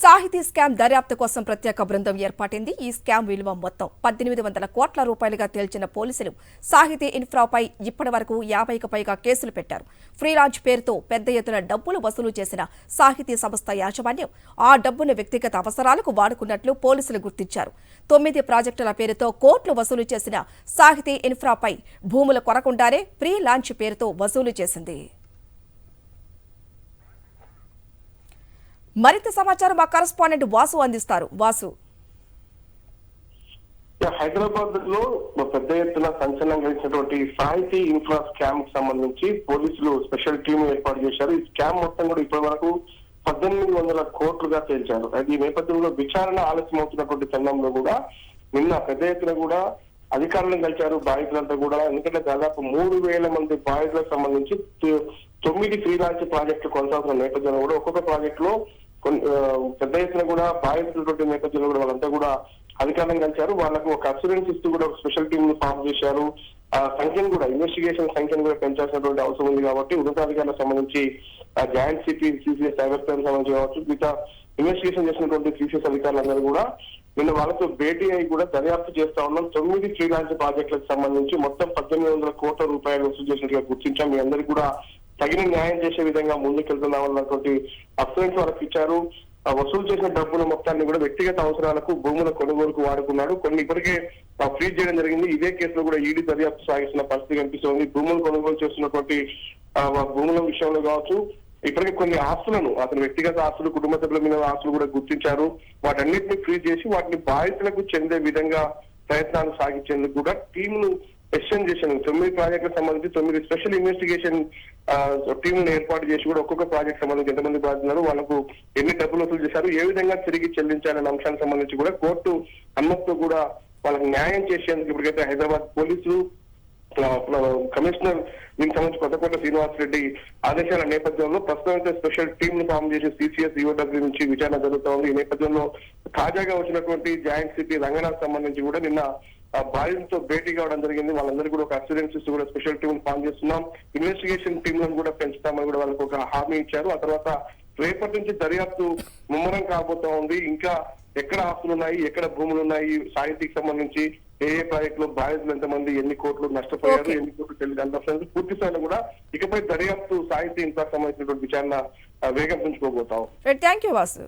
సాహితీ స్కామ్ దర్యాప్తు కోసం ప్రత్యేక బృందం ఏర్పాటైంది. ఈ స్కామ్ విలువ మొత్తం 1800 కోట్ల రూపాయలుగా తేల్చిన పోలీసులు సాహితీ ఇన్ఫ్రాపై ఇప్పటివరకు 50కి పైగా కేసులు పెట్టారు. ఫ్రీలాన్స్ పేరుతో పెద్ద ఎత్తున డబ్బులు వసూలు చేసిన సాహితీ సంస్థ యాజమాన్యం ఆ డబ్బును వ్యక్తిగత అవసరాలకు వాడుకున్నట్లు పోలీసులు గుర్తించారు. 9 ప్రాజెక్టుల పేరుతో కోట్లు వసూలు చేసిన సాహితీ ఇన్ఫ్రాపై భూముల కొరకుండానే ఫ్రీలాన్స్ పేరుతో వసూలు చేసింది. మరింత సమాచారం మా కరెస్పాండెంట్ వాసు అందిస్తారు. వాసు, హైదరాబాద్ లో పెద్ద ఎత్తున సంచలనం కలిసినటువంటి సాహితీ ఇన్ఫ్రా స్కామ్ కి సంబంధించి పోలీసులు స్పెషల్ టీమ్ ఏర్పాటు చేశారు. ఈ స్కామ్ మొత్తం కూడా ఇప్పటి వరకు 1800 కోట్లుగా తేల్చారు. అయితే ఈ నేపథ్యంలో విచారణ ఆలస్యం అవుతున్నటువంటి తరుణంలో కూడా నిన్న పెద్ద ఎత్తున కూడా అధికారులను కలిశారు బాధితులంతా కూడా. ఎందుకంటే దాదాపు 3000 మంది బాధితులకు సంబంధించి 9 ఫ్రీలాన్స్ ప్రాజెక్టులు కొనసాగుతున్న నేపథ్యంలో కూడా ఒక్కొక్క ప్రాజెక్ట్ లో పెద్ద ఎత్తున కూడా బాధితులటువంటి నేపథ్యంలో కూడా వాళ్ళంతా కూడా అధికారులను కలిశారు. వాళ్ళకు ఒక అసూరెన్స్ ఇస్తూ కూడా ఒక స్పెషల్ టీమ్ ను ఫామ్ చేశారు. ఆ సంఖ్యను కూడా ఇన్వెస్టిగేషన్ సంఖ్యను కూడా పెంచాల్సినటువంటి అవసరం ఉంది కాబట్టి ఉన్నతాధికారులకు సంబంధించి joint CP CCS cyber crime సంబంధించి కావచ్చు మిగతా ఇన్వెస్టిగేషన్ చేసినటువంటి సిసిఎస్ అధికారులందరూ కూడా నిన్న వాళ్ళతో భేటీ అయి కూడా దర్యాప్తు చేస్తా ఉన్నాం. 9 ఫ్రీలాన్స్ ప్రాజెక్టులకు సంబంధించి మొత్తం 1800 కోట్ల రూపాయలు వసూలు చేసినట్టుగా గుర్తించాం. మీ అందరికీ కూడా తగిన న్యాయం చేసే విధంగా ముందుకెళ్తున్నామన్నటువంటి అఫ్రెన్స్ వాళ్ళకి ఇచ్చారు. వసూలు చేసిన డబ్బుల మొత్తాన్ని కూడా వ్యక్తిగత అవసరాలకు భూముల కొనుగోలుకు వాడుకున్నాడు. కొన్ని ఇప్పటికే ఫ్రీజ్ చేయడం జరిగింది. ఇదే కేసులో కూడా ఈడీ దర్యాప్తు సాగిస్తున్న పరిస్థితి కనిపిస్తోంది. భూములు కొనుగోలు చేస్తున్నటువంటి భూముల విషయంలో కావచ్చు ఇప్పటికే కొన్ని ఆస్తులను అతని వ్యక్తిగత ఆస్తులు కుటుంబ సభ్యుల మీద ఆస్తులు కూడా గుర్తించారు. వాటన్నిటిని ఫ్రీజ్ చేసి వాటిని బాధితులకు చెందే విధంగా ప్రయత్నాలు సాగించేందుకు కూడా టీంను ఎక్స్టెండ్ చేశాను. 9 ప్రాజెక్టులకు సంబంధించి 9 స్పెషల్ ఇన్వెస్టిగేషన్ టీంను ఏర్పాటు చేసి కూడా ఒక్కొక్క ప్రాజెక్ట్ సంబంధించి ఎంతమంది బాధితున్నారు, వాళ్ళకు ఎన్ని డబ్బులు వసూలు చేశారు, ఏ విధంగా తిరిగి చెల్లించాలనే అంశానికి సంబంధించి కూడా కోర్టు అనుమతితో కూడా వాళ్ళకి న్యాయం చేసేందుకు ఇప్పటికైతే హైదరాబాద్ పోలీసులు కమిషనర్ దీనికి సంబంధించి కొత్తకోట శ్రీనివాస్ రెడ్డి ఆదేశాల నేపథ్యంలో ప్రస్తుతం అయితే స్పెషల్ టీమ్ ను ఫామ్ చేసి సిసిఎస్ ఈఓడబ్ల్యూ నుంచి విచారణ జరుగుతూ ఉంది. ఈ నేపథ్యంలో తాజాగా వచ్చినటువంటి జాయింట్ సిపి రంగనాథ్ సంబంధించి కూడా నిన్న బాధితులతో భేటీ కావడం జరిగింది. వాళ్ళందరికీ కూడా ఒక అసూరెన్స్ కూడా స్పెషల్ టీమ్ ఫామ్ చేస్తున్నాం, ఇన్వెస్టిగేషన్ టీంలను కూడా పెంచుతామని కూడా వాళ్ళకి ఒక హామీ ఇచ్చారు. ఆ తర్వాత రేపటి నుంచి దర్యాప్తు ముమ్మరం కాబోతా ఉంది. ఇంకా ఎక్కడ ఆస్తులు ఉన్నాయి, ఎక్కడ భూములు ఉన్నాయి, సాహితీకి సంబంధించి ఏ ప్రాజెక్ట్ లో బాధితులు ఎంతమంది, ఎన్ని కోట్లు నష్టపోయారు, ఎన్ని కోట్లు తెలియదు పూర్తి స్థాయిలో కూడా ఇకపై దర్యాప్తు సాహితీ ఇంకా సంబంధించినటువంటి విచారణ వేగం పుంజుకోబోతాం. Thank you Vasu.